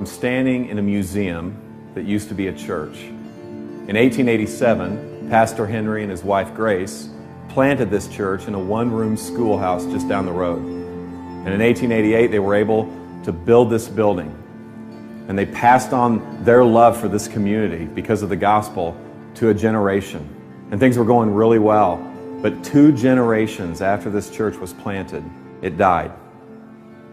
standing in a museum that used to be a church. In 1887, Pastor Henry and his wife Grace planted this church in a one-room schoolhouse just down the road. And in 1888, they were able to build this building. And they passed on their love for this community because of the gospel to a generation. And things were going really well. But 2 generations after this church was planted, it died.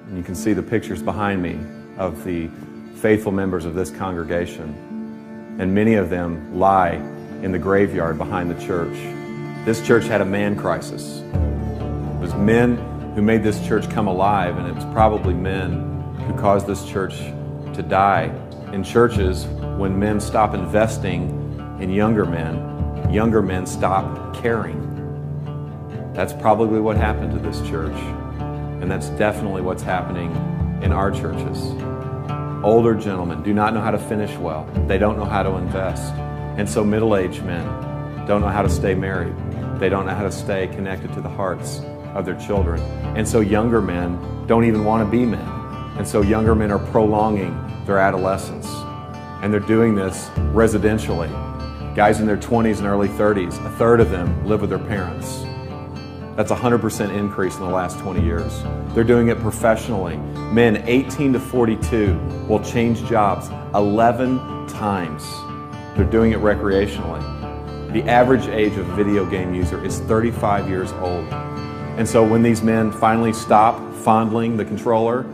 And you can see the pictures behind me of the faithful members of this congregation. And many of them lie in the graveyard behind the church. This church had a man crisis. It was men who made this church come alive, and it was probably men who caused this church to die. In churches, when men stop investing in younger men stop caring. That's probably what happened to this church. And that's definitely what's happening in our churches. Older gentlemen do not know how to finish well. They don't know how to invest. And so middle-aged men don't know how to stay married. They don't know how to stay connected to the hearts of their children. And so younger men don't even want to be men. And so younger men are prolonging their adolescence. And they're doing this residentially. Guys in their 20s and early 30s, a third of them live with their parents. That's a 100% increase in the last 20 years. They're doing it professionally. Men 18 to 42 will change jobs 11 times. They're doing it recreationally. The average age of a video game user is 35 years old. And so when these men finally stop fondling the controller,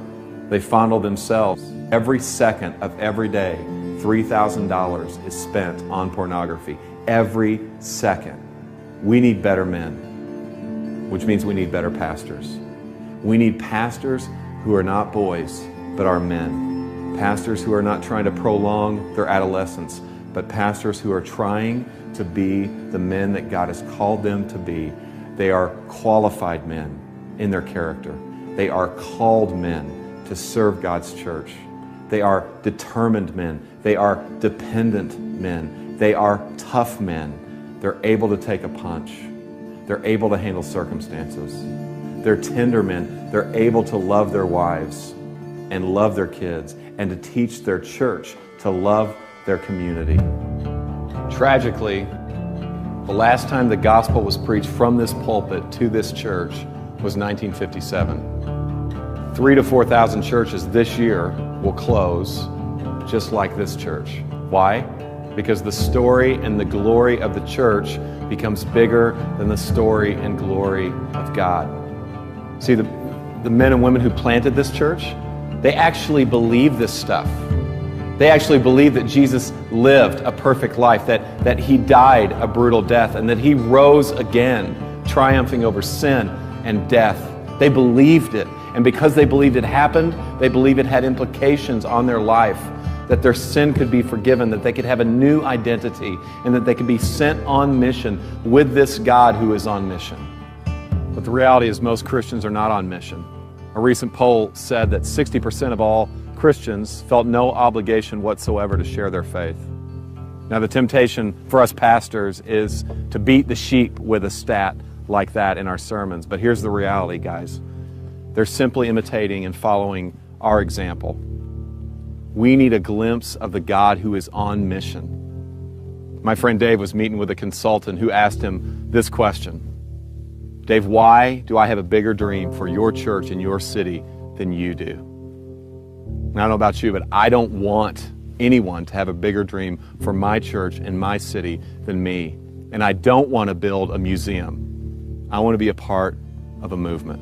they fondle themselves. Every second of every day, $3,000 is spent on pornography. Every second. We need better men, which means we need better pastors. We need pastors who are not boys, but are men. Pastors who are not trying to prolong their adolescence, but pastors who are trying to be the men that God has called them to be. They are qualified men in their character. They are called men to serve God's church. They are determined men. They are dependent men. They are tough men. They're able to take a punch. They're able to handle circumstances. They're tender men. They're able to love their wives and love their kids and to teach their church to love their community. Tragically, the last time the gospel was preached from this pulpit to this church was 1957. 3,000 to 4,000 churches this year will close just like this church. Why? Because the story and the glory of the church becomes bigger than the story and glory of God. See, the men and women who planted this church, they actually believe this stuff. They actually believe that Jesus lived a perfect life, that He died a brutal death, and that He rose again, triumphing over sin and death. They believed it. And because they believed it happened, they believed it had implications on their life, that their sin could be forgiven, that they could have a new identity, and that they could be sent on mission with this God who is on mission. But the reality is most Christians are not on mission. A recent poll said that 60% of all Christians felt no obligation whatsoever to share their faith. Now, the temptation for us pastors is to beat the sheep with a stat like that in our sermons. But here's the reality, guys. They're simply imitating and following our example. We need a glimpse of the God who is on mission. My friend Dave was meeting with a consultant who asked him this question. Dave, why do I have a bigger dream for your church and your city than you do? And I don't know about you, but I don't want anyone to have a bigger dream for my church and my city than me. And I don't want to build a museum. I want to be a part of a movement.